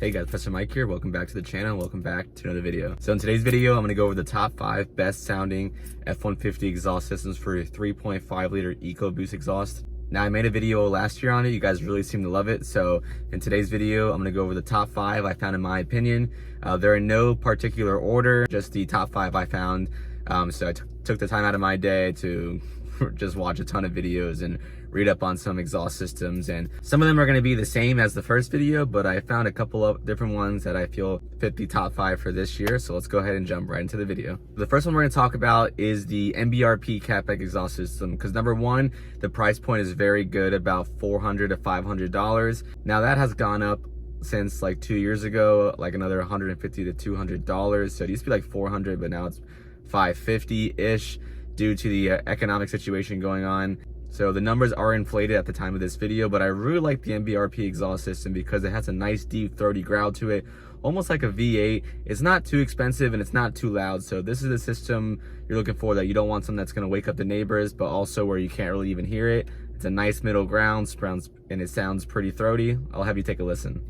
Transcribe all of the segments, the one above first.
Hey guys, Professor Mike here. Welcome back to the channel. Welcome back to another video. So in today's video, I'm going to go over the top 5 best sounding F150 exhaust systems for your 3.5 liter Ecoboost exhaust. Now I made a video last year on it. You guys really seem to love it. So in today's video, I'm going to go over the top 5 I found in my opinion. They're in no particular order, just the top 5 I found. So I took the time out of my day to just watch a ton of videos and read up on some exhaust systems, and some of them are going to be the same as the first video, but I found a couple of different ones that I feel fit the top 5 for this year. So let's go ahead and jump right into the video. The first one we're going to talk about is the MBRP Capac exhaust system, because number one, the price point is very good, about $400 to $500. Now that has gone up since like 2 years ago, like another $150 to $200. So it used to be like $400, but now it's $550-ish due to the economic situation going on. So the numbers are inflated at the time of this video, but I really like the MBRP exhaust system because it has a nice deep throaty growl to it, almost like a V8. It's not too expensive and it's not too loud. So this is the system you're looking for, that you don't want something that's gonna wake up the neighbors, but also where you can't really even hear it. It's a nice middle ground, and it sounds pretty throaty. I'll have you take a listen.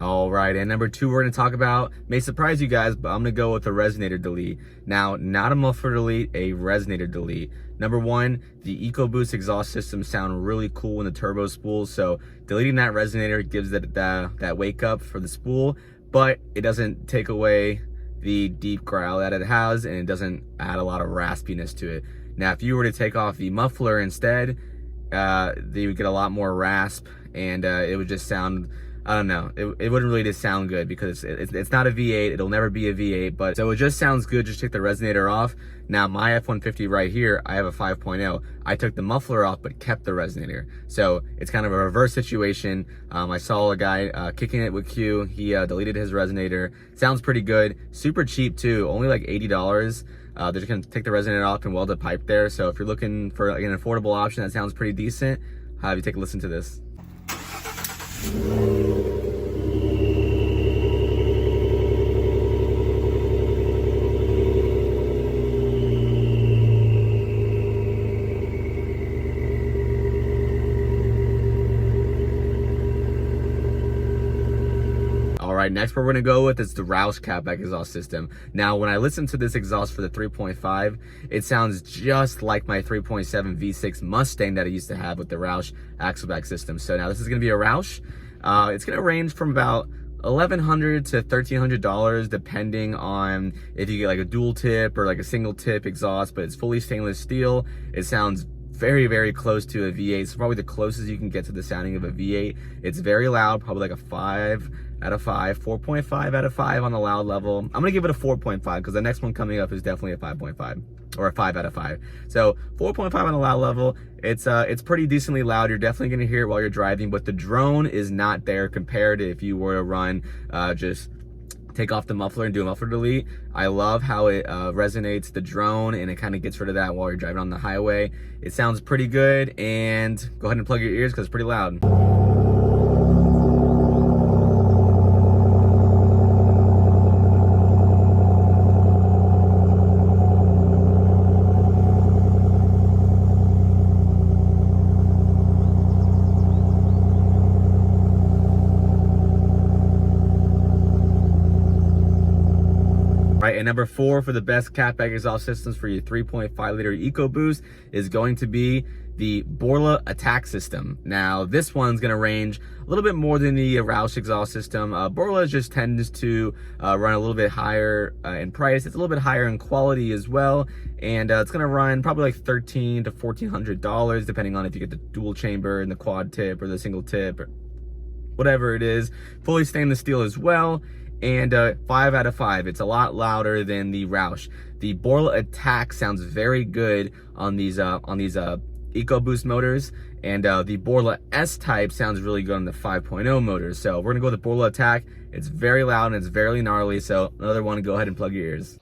Alright, and number 2 we're going to talk about, may surprise you guys, but I'm going to go with the Resonator Delete. Now, not a muffler delete, a Resonator Delete. Number 1, the Ecoboost exhaust systems sound really cool in the turbo spool, so deleting that resonator gives that wake up for the spool, but it doesn't take away the deep growl that it has, and it doesn't add a lot of raspiness to it. Now, if you were to take off the muffler instead, you would get a lot more rasp, and it would just sound, I don't know, it wouldn't really just sound good, because it's not a V8, it'll never be a V8, but so it just sounds good. Just take the resonator off. Now my F150 right here, I have a 5.0. I took the muffler off but kept the resonator, so it's kind of a reverse situation. I saw a guy kicking it with Q. He deleted his resonator. Sounds pretty good, super cheap too, only like $80. They're just gonna take the resonator off and weld a pipe there. So if you're looking for like an affordable option that sounds pretty decent, I'll have you take a listen to this. Alright, next we're going to go with is the Roush Catback exhaust system. Now, when I listen to this exhaust for the 3.5, it sounds just like my 3.7 V6 Mustang that I used to have with the Roush Catback system. So now this is going to be a Roush. It's going to range from about $1,100 to $1,300 depending on if you get like a dual tip or like a single tip exhaust, but it's fully stainless steel. It sounds very, very close to a V8. It's probably the closest you can get to the sounding of a V8. It's very loud, probably like a 5 out of 5, 4.5 out of 5 on the loud level. I'm gonna give it a 4.5 because the next one coming up is definitely a 5.5 or a 5 out of 5. So 4.5 on the loud level. It's pretty decently loud. You're definitely gonna hear it while you're driving, but the drone is not there compared to if you were to run just take off the muffler and do a muffler delete. I love how it resonates the drone, and it kind of gets rid of that while you're driving on the highway. It sounds pretty good, and go ahead and plug your ears because it's pretty loud. Right, and number 4 for the best catback exhaust systems for your 3.5 liter Ecoboost is going to be the Borla Attack system. Now this one's going to range a little bit more than the Roush exhaust system. Borla just tends to run a little bit higher in price. It's a little bit higher in quality as well, and it's going to run probably like $1,300 to $1,400 depending on if you get the dual chamber and the quad tip or the single tip or whatever it is. Fully stainless steel as well. And 5 out of 5. It's a lot louder than the Roush. The Borla Attack sounds very good on these Ecoboost motors, and the Borla S-Type sounds really good on the 5.0 motors. So we're gonna go with the Borla Attack. It's very loud and it's very gnarly, so another one, go ahead and plug your ears.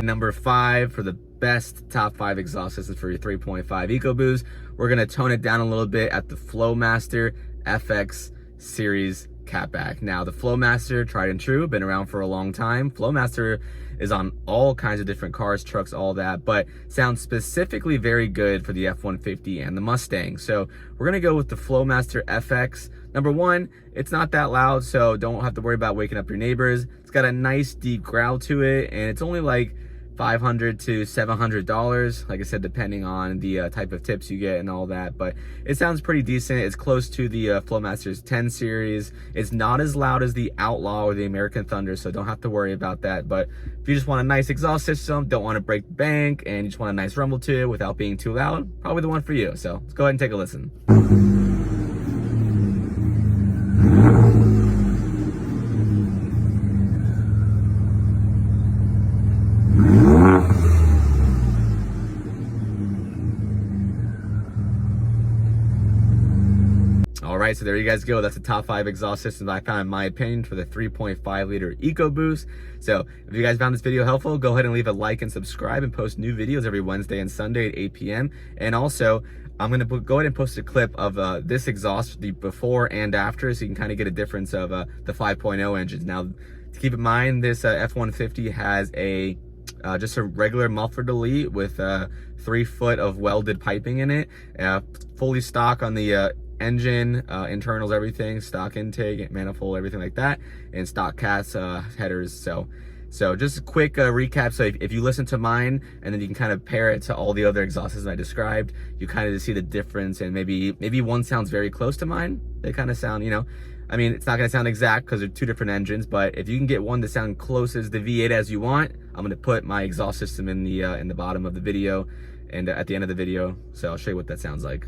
Number 5 for the best top 5 exhaust systems for your 3.5 Ecoboost, we're gonna tone it down a little bit at the Flowmaster FX series Catback. Now the Flowmaster, tried and true, been around for a long time. Flowmaster is on all kinds of different cars, trucks, all that, but sounds specifically very good for the F150 and the Mustang. So we're gonna go with the Flowmaster FX. Number 1, it's not that loud, so don't have to worry about waking up your neighbors. It's got a nice deep growl to it, and it's only like $500 to $700, like I said, depending on the type of tips you get and all that, but it sounds pretty decent. It's close to the Flowmaster's 10 series. It's not as loud as the Outlaw or the American Thunder, so don't have to worry about that. But if you just want a nice exhaust system, don't want to break the bank, and you just want a nice rumble to it without being too loud, probably the one for you. So let's go ahead and take a listen. All right, so there you guys go. That's the top 5 exhaust systems I found, in my opinion, for the 3.5 liter Ecoboost. So if you guys found this video helpful, go ahead and leave a like and subscribe, and post new videos every Wednesday and Sunday at 8 p.m. And also, I'm gonna go ahead and post a clip of this exhaust, the before and after, so you can kind of get a difference of the 5.0 engines. Now, to keep in mind, this F150 has a just a regular muffler delete with 3 foot of welded piping in it, fully stock on the engine, internals, everything, stock intake, manifold, everything like that, and stock cats, headers. So just a quick recap. So if you listen to mine, and then you can kind of pair it to all the other exhaust systems I described, you kind of see the difference, and maybe one sounds very close to mine. They kind of sound, you know, I mean, it's not going to sound exact because they're 2 different engines, but if you can get one to sound close as the V8 as you want, I'm going to put my exhaust system in the bottom of the video and at the end of the video, so I'll show you what that sounds like.